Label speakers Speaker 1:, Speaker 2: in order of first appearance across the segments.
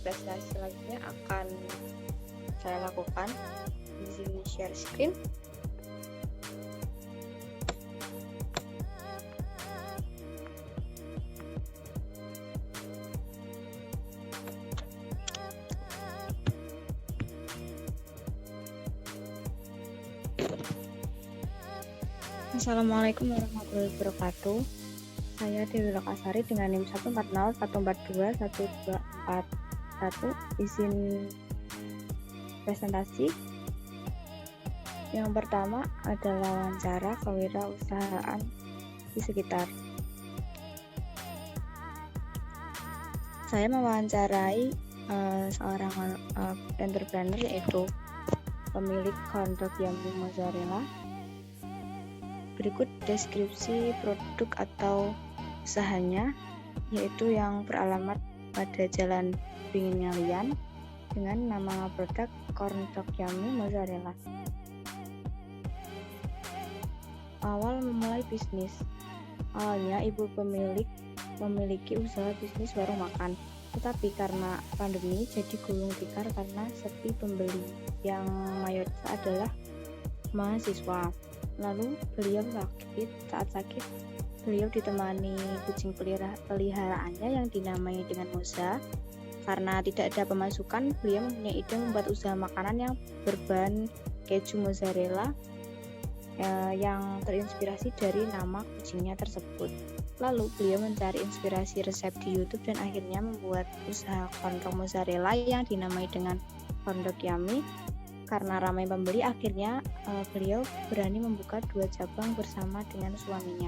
Speaker 1: presentasi selanjutnya akan saya lakukan. Izin share screen. Assalamualaikum warahmatullahi wabarakatuh. Saya Dewi Lokasari dengan NIM 14014212441. Izin presentasi. Yang pertama adalah wawancara kewirausahaan di sekitar. Saya mewawancarai seorang entrepreneur, yaitu pemilik Corndog Yummy Mozzarella. Berikut deskripsi produk atau usahanya, yaitu yang beralamat pada Jalan Beringin Ngalian dengan nama produk Corndog Yummy Mozzarella. Awal memulai bisnis. Awalnya ibu pemilik memiliki usaha bisnis warung makan, tetapi karena pandemi jadi gulung tikar karena sepi pembeli yang mayoritas adalah mahasiswa. Lalu beliau sakit. Saat sakit, beliau ditemani kucing peliharaannya yang dinamai dengan Moza. Karena tidak ada pemasukan, beliau mempunyai ide membuat usaha makanan yang berbahan keju mozzarella yang terinspirasi dari nama kucingnya tersebut. Lalu beliau mencari inspirasi resep di YouTube dan akhirnya membuat usaha Corndog Mozzarella yang dinamai dengan Corndog Yummy. Karena ramai pembeli, akhirnya beliau berani membuka 2 cabang bersama dengan suaminya.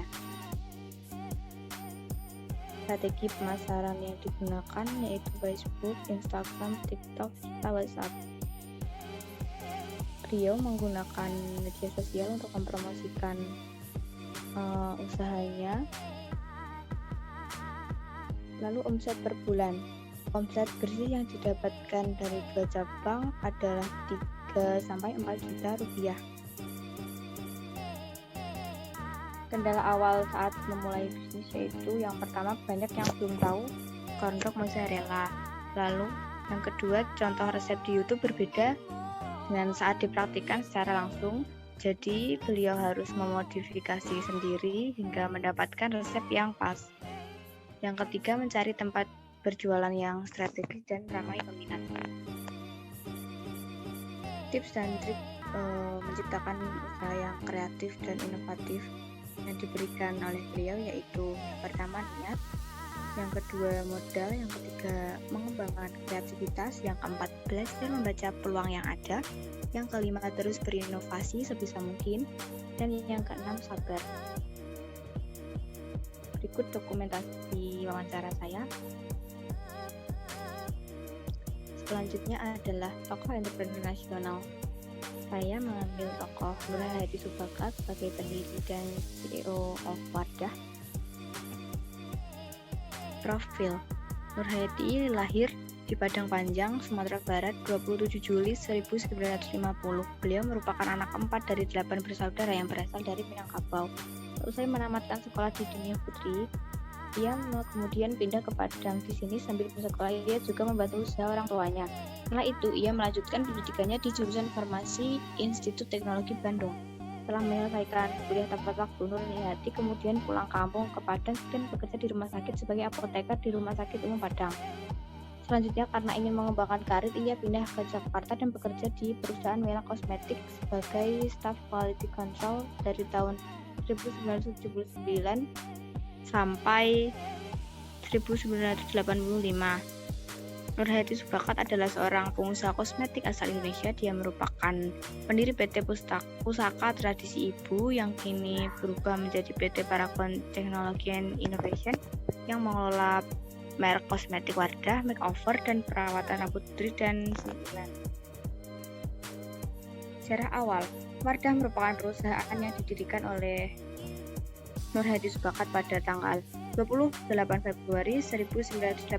Speaker 1: Strategi pemasaran yang digunakan yaitu Facebook, Instagram, TikTok, serta WhatsApp. Beliau menggunakan media sosial untuk mempromosikan usahanya. Lalu omset per bulan. Omset bersih yang didapatkan dari 2 cabang adalah 3-4 juta rupiah. Kendala awal saat memulai bisnis yaitu yang pertama, banyak yang belum tahu Corndog Mozzarella. Lalu yang kedua, contoh resep di YouTube berbeda dengan saat dipraktikkan secara langsung. Jadi beliau harus memodifikasi sendiri hingga mendapatkan resep yang pas. Yang ketiga, mencari tempat berjualan yang strategis dan ramai peminat. Tips dan trik menciptakan usaha yang kreatif dan inovatif yang diberikan oleh beliau yaitu yang pertama, niat, yang kedua, modal, yang ketiga, mengembangkan kreativitas, yang keempat, belajar membaca peluang yang ada, yang kelima, terus berinovasi sebisa mungkin, dan yang keenam, sabar. Berikut dokumentasi wawancara saya. Selanjutnya adalah tokoh entrepreneur nasional. Saya mengambil tokoh Nur Hayati Subaka sebagai pendiri dan CEO of Wardah. Profil: Nur Hayati lahir di Padang Panjang, Sumatera Barat, 27 Juli 1950. Beliau merupakan anak keempat dari 8 bersaudara yang berasal dari Minangkabau. Usai menamatkan sekolah di Dunia Putri, ia kemudian pindah ke Padang. Di sini sambil bersekolah, ia juga membantu usaha orang tuanya. Setelah itu, ia melanjutkan pendidikannya di jurusan Farmasi Institut Teknologi Bandung. Setelah menyelesaikan kuliah tepat waktu, Nur Hayati kemudian pulang kampung ke Padang dan bekerja di rumah sakit sebagai apoteker di Rumah Sakit Umum Padang. Selanjutnya, karena ingin mengembangkan karir, ia pindah ke Jakarta dan bekerja di perusahaan Mela Kosmetik sebagai staf quality control dari tahun 1979 sampai 1985. Nur Hayati Subakat adalah seorang pengusaha kosmetik asal Indonesia. Dia merupakan pendiri PT Pusaka Tradisi Ibu yang kini berubah menjadi PT Paragon Technology and Innovation yang mengelola merek kosmetik Wardah, makeover, dan perawatan rambut putri dan sembilan. Sejarah awal. Wardah merupakan perusahaan yang didirikan oleh Nur Hayati Subakat pada tanggal 28 Februari 1985.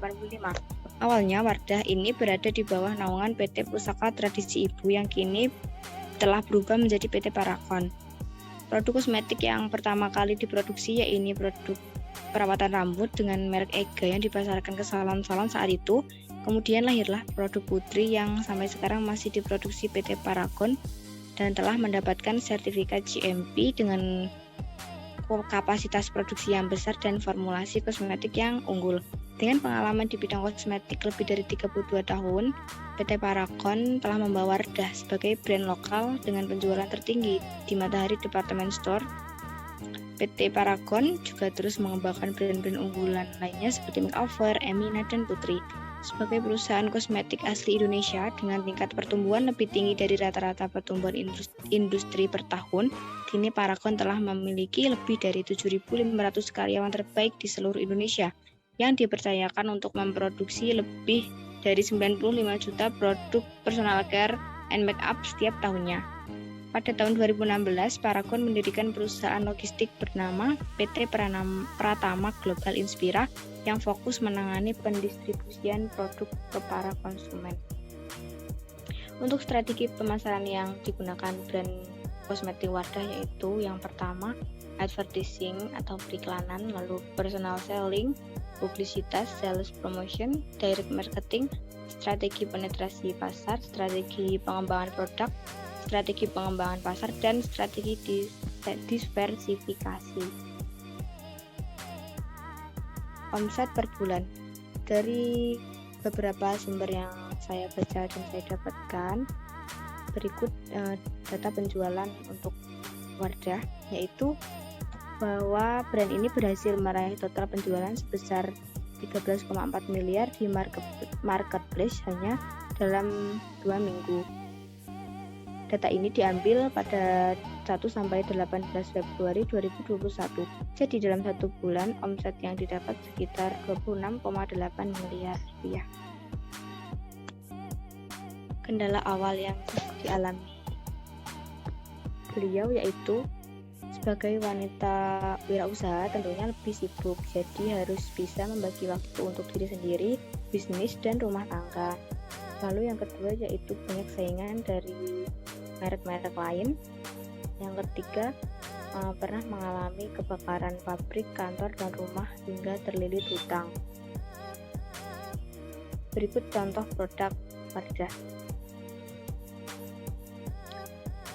Speaker 1: Awalnya Wardah ini berada di bawah naungan PT Pusaka Tradisi Ibu yang kini telah berubah menjadi PT Paragon. Produk kosmetik yang pertama kali diproduksi yaitu produk perawatan rambut dengan merek Ega yang dipasarkan ke salon-salon saat itu. Kemudian lahirlah produk putri yang sampai sekarang masih diproduksi PT Paragon dan telah mendapatkan sertifikat GMP dengan kapasitas produksi yang besar dan formulasi kosmetik yang unggul. Dengan pengalaman di bidang kosmetik lebih dari 32 tahun, PT Paragon telah membawa Wardah sebagai brand lokal dengan penjualan tertinggi di Matahari Department Store. PT Paragon juga terus mengembangkan brand-brand unggulan lainnya seperti Makeover, Emina, dan Putri. Sebagai perusahaan kosmetik asli Indonesia dengan tingkat pertumbuhan lebih tinggi dari rata-rata pertumbuhan industri per tahun, kini Paragon telah memiliki lebih dari 7.500 karyawan terbaik di seluruh Indonesia yang dipercayakan untuk memproduksi lebih dari 95 juta produk personal care and makeup setiap tahunnya. Pada tahun 2016, Paragon mendirikan perusahaan logistik bernama PT Pratama Global Inspira yang fokus menangani pendistribusian produk ke para konsumen. Untuk strategi pemasaran yang digunakan brand kosmetik Wardah yaitu yang pertama, advertising atau periklanan, lalu personal selling, publisitas, sales promotion, direct marketing, strategi penetrasi pasar, strategi pengembangan produk, strategi pengembangan pasar, dan strategi diversifikasi. Omset per bulan. Dari beberapa sumber yang saya baca dan saya dapatkan, berikut data penjualan untuk Wardah, yaitu bahwa brand ini berhasil meraih total penjualan sebesar 13,4 miliar di marketplace hanya dalam 2 minggu. Data ini diambil pada 1-18 Februari 2021. Jadi dalam 1 bulan omset yang didapat sekitar 26,8 miliar rupiah. Kendala awal yang dialami beliau yaitu sebagai wanita wirausaha tentunya lebih sibuk, jadi harus bisa membagi waktu untuk diri sendiri, bisnis, dan rumah tangga. Lalu yang kedua yaitu banyak saingan dari merek-merek lain. Yang ketiga, pernah mengalami kebakaran pabrik, kantor, dan rumah hingga terlilit hutang. Berikut contoh produk Wardah.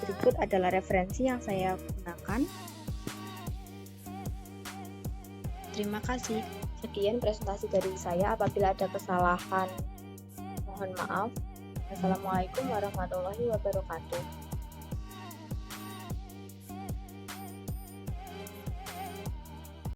Speaker 1: Berikut adalah referensi yang saya gunakan. Terima kasih. Sekian presentasi dari saya. Apabila ada kesalahan, mohon maaf. Assalamualaikum warahmatullahi wabarakatuh.